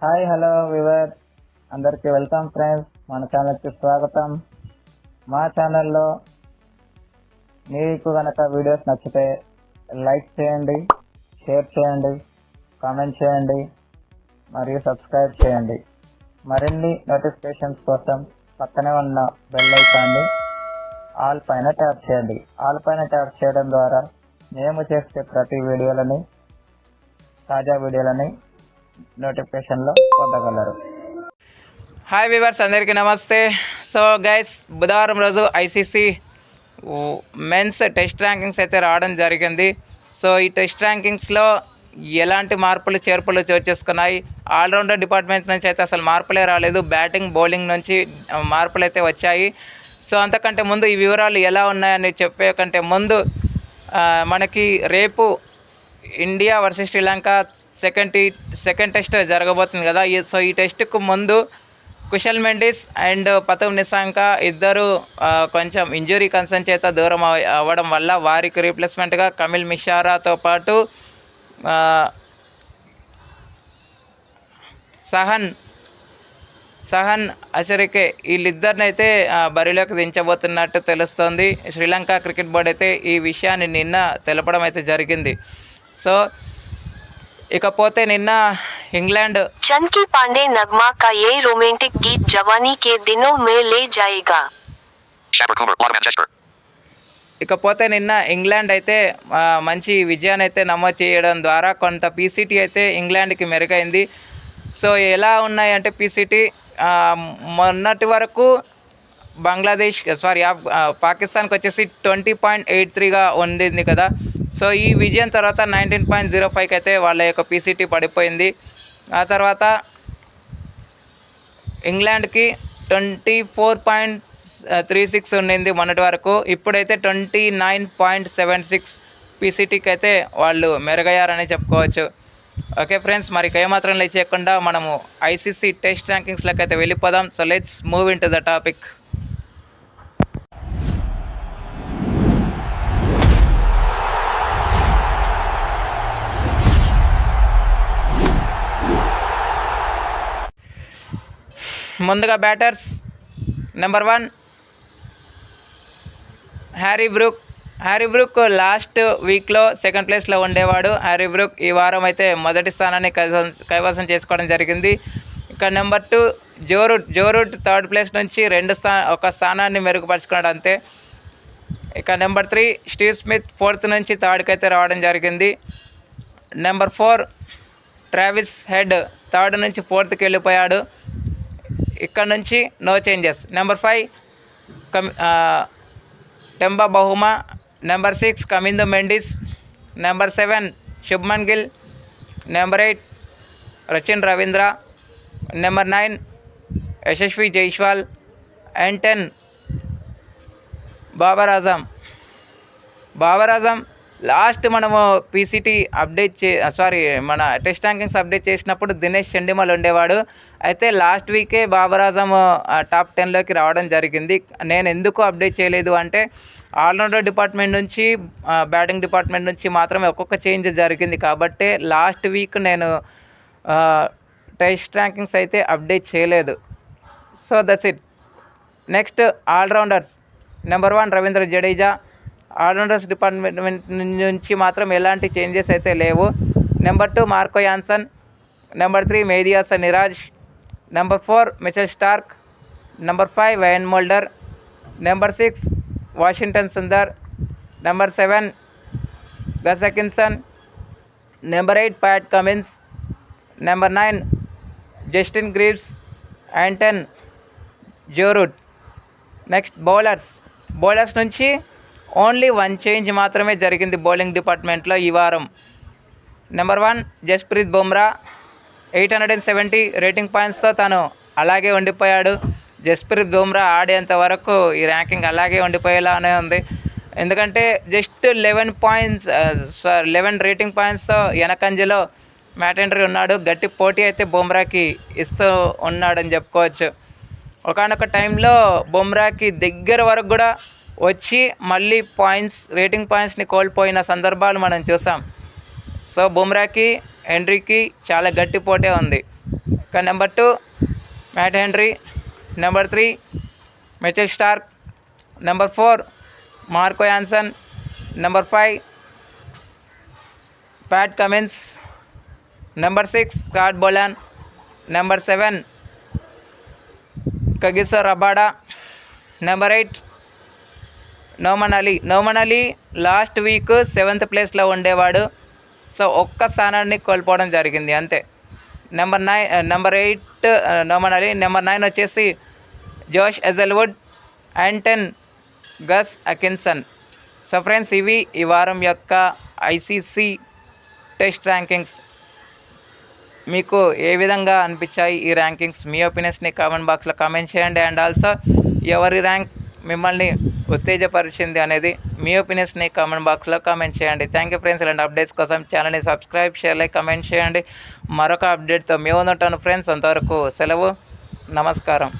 Hi hello we were అందరికీ welcome friends. మన ఛానల్కి స్వాగతం. మా ఛానల్లో మీకు కనుక వీడియోస్ నచ్చితే లైక్ చేయండి, షేర్ చేయండి, కామెంట్ చేయండి మరియు సబ్స్క్రైబ్ చేయండి. మరిన్ని నోటిఫికేషన్స్ కోసం పక్కనే ఉన్న బెల్ ఐకాన్ని ఆల్ పైన ట్యాప్ చేయండి. ఆల్ పైన ట్యాప్ చేయడం ద్వారా మేము చేసే ప్రతి వీడియోలని, తాజా వీడియోలని నోటిఫికేషన్లో పొందగలరు. హాయ్ వ్యూవర్స్, అందరికీ నమస్తే. సో గైస్, బుధవారం రోజు ఐసీసీ మెన్స్ టెస్ట్ ర్యాంకింగ్స్ అయితే రావడం జరిగింది. సో ఈ టెస్ట్ ర్యాంకింగ్స్లో ఎలాంటి మార్పులు చేర్పులు చోటు చేసుకున్నాయి. ఆల్రౌండర్ డిపార్ట్మెంట్ నుంచి అయితే అసలు మార్పులే రాలేదు. బ్యాటింగ్ బౌలింగ్ నుంచి మార్పులు అయితే వచ్చాయి. సో అంతకంటే ముందు ఈ వివరాలు ఎలా ఉన్నాయని చెప్పే కంటే ముందు మనకి రేపు India versus Sri Lanka second test జరగబోతుంది కదా. సో ఈ టెస్ట్కు ముందు కుశల్ మెండిస్ అండ్ పథవ్ నిశాంక ఇద్దరు కొంచెం ఇంజురీ కన్సర్న్ చేత దూరం అవ్వడం వల్ల వారికి రీప్లేస్మెంట్గా కమిల్ మిశ్రాతో పాటు సహన్ అచరికే వీళ్ళిద్దరిని అయితే బరిలోకి దించబోతున్నట్టు తెలుస్తోంది. శ్రీలంక క్రికెట్ బోర్డు అయితే ఈ విషయాన్ని నిన్న తెలపడం అయితే జరిగింది. సో ఇకపోతే నిన్న ఇంగ్లాండ్ चंकी पांडे नगमा का ये रोमांटिक गीत जवानी के दिनों में ले जाएगा. ఇకపోతే నిన్న ఇంగ్లాండ్ అయితే మంచి విజయాన్ని అయితే నమోదు చేయడం ద్వారా కొంత పీసీటీ అయితే ఇంగ్లాండ్కి మెరుగైంది. సో ఎలా ఉన్నాయంటే పీసీటీ మొన్నటి వరకు పాకిస్తాన్కి వచ్చేసి 20.83గా ఉండింది కదా. సో ఈ విజయం తర్వాత 19.05కి అయితే వాళ్ళ యొక్క పీసీటీ పడిపోయింది. ఆ తర్వాత ఇంగ్లాండ్కి 24.36 ఉండింది మొన్నటి వరకు. ఇప్పుడైతే 29.76 పీసీటీకి అయితే వాళ్ళు మెరుగయ్యారని చెప్పుకోవచ్చు. ఓకే ఫ్రెండ్స్, మరి ఏమాత్రం లేట్ చేయకుండా మనము ఐసీసీ టెస్ట్ ర్యాంకింగ్స్లోకి అయితే వెళ్ళిపోదాం. So let's move in to the topic. ముందుగా batters number 1 Harry Brook last వీక్లో సెకండ్ ప్లేస్లో ఉండేవాడు. హ్యారీ బ్రూక్ ఈ వారం అయితే మొదటి స్థానాన్ని కైవసం చేసుకోవడం జరిగింది. ఇక number 2 Joe Root third place నుంచి ఒక స్థానాన్ని మెరుగుపరుచుకున్నాడు అంతే. ఇక నెంబర్ 3 స్టీవ్ స్మిత్ ఫోర్త్ నుంచి థర్డ్కి అయితే రావడం జరిగింది. నెంబర్ 4 ట్రావిస్ హెడ్ థర్డ్ నుంచి ఫోర్త్కి వెళ్ళిపోయాడు. ఇక్కడ నుంచి no changes. Number 5 Temba Bavuma. Number 6 Kamindu Mendis. Number 7 Shubman Gill. Number 8 Rachin Ravindra. Number 9 Yashasvi Jaiswal. And 10 Babar Azam. Last మనము పీసీటీ మన టెస్ట్ ర్యాంకింగ్స్ అప్డేట్ చేసినప్పుడు దినేష్ చండిమల్ ఉండేవాడు. అయితే లాస్ట్ వీకే బాబర్ ఆజం టాప్ 10లోకి రావడం జరిగింది. నేను ఎందుకు అప్డేట్ చేయలేదు అంటే ఆల్రౌండర్ డిపార్ట్మెంట్ నుంచి బ్యాటింగ్ డిపార్ట్మెంట్ నుంచి మాత్రమే ఒక్కొక్క చేంజ్ జరిగింది కాబట్టి లాస్ట్ వీక్ నేను టెస్ట్ ర్యాంకింగ్స్ అయితే అప్డేట్ చేయలేదు. So that's it. Next allrounders. Number 1 Ravindra Jadeja. Allrounders department నుంచి మాత్రం ఎలాంటి చేంజెస్ అయితే లేవు. Number 2 Marco Jansen. Number 3 Mehidy Hasan Miraz. Number 4 Mitchell Starc. Number 5 Wiaan Mulder. Number 6 Washington Sundar. Number 7 Gus Atkinson. Number 8 Pat Cummins. Number 9 Justin Greaves. And 10 Joe Root. Next bowlers నుంచి only 1 change మాత్రమే జరిగింది bowling డిపార్ట్మెంట్లో ఈ వారం. నెంబర్ 1 జస్ప్రీత్ బుమ్రా. 870 రేటింగ్ పాయింట్స్తో తను అలాగే ఉండిపోయాడు. జస్ప్రీత్ బుమ్రా ఆడేంత వరకు ఈ ర్యాంకింగ్ అలాగే ఉండిపోయేలానే ఉంది. ఎందుకంటే జస్ట్ 11 రేటింగ్ పాయింట్స్తో వెనకంజలో మ్యాటెండరీ ఉన్నాడు. గట్టి పోటీ అయితే బుమ్రాకి ఇస్తూ ఉన్నాడని చెప్పుకోవచ్చు. ఒకానొక టైంలో బుమ్రాకి దగ్గర వరకు కూడా వచ్చి మళ్ళీ రేటింగ్ పాయింట్స్ని కోల్పోయిన సందర్భాలు మనం చూసాం. సో బుమ్రాకి హెన్రీకి చాలా గట్టి పోటీ ఉంది. ఇక number 2 Matt Henry, number 3 Mitchell Starc, number 4 Marco Jansen, number 5 Pat Cummins, number 6 Scott Bolan, number 7 Kagiso Rabada, number 8 Noman Ali last week 7th ప్లేస్లో ఉండేవాడు. సో ఒక్క స్థానాన్ని కోల్పోవడం జరిగింది అంతే. నెంబర్ 8 నోమన్ అలీ, నెంబర్ 9 వచ్చేసి Josh Hazlewood and 10 Gus Atkinson. So friends, ఇవి ఈ వారం యొక్క ఐసీసీ టెస్ట్ ర్యాంకింగ్స్. మీకు ఏ విధంగా అనిపించాయి ఈ ర్యాంకింగ్స్? మీ ఒపీనియన్స్ని కామెంట్ బాక్స్లో కామెంట్ చేయండి. అండ్ ఆల్సో ఎవరి ర్యాంక్ మిమ్మల్ని ఉత్తేజపరిచింది అనేది మీ ఒపీనియన్స్ని కామెంట్ బాక్స్లో కామెంట్ చేయండి. Thank you friends. ఇలాంటి అప్డేట్స్ కోసం ఛానల్ని సబ్స్క్రైబ్, షేర్, లైక్, కామెంట్ చేయండి. మరొక అప్డేట్తో మేము ఉంటాను ఫ్రెండ్స్. అంతవరకు సెలవు, నమస్కారం.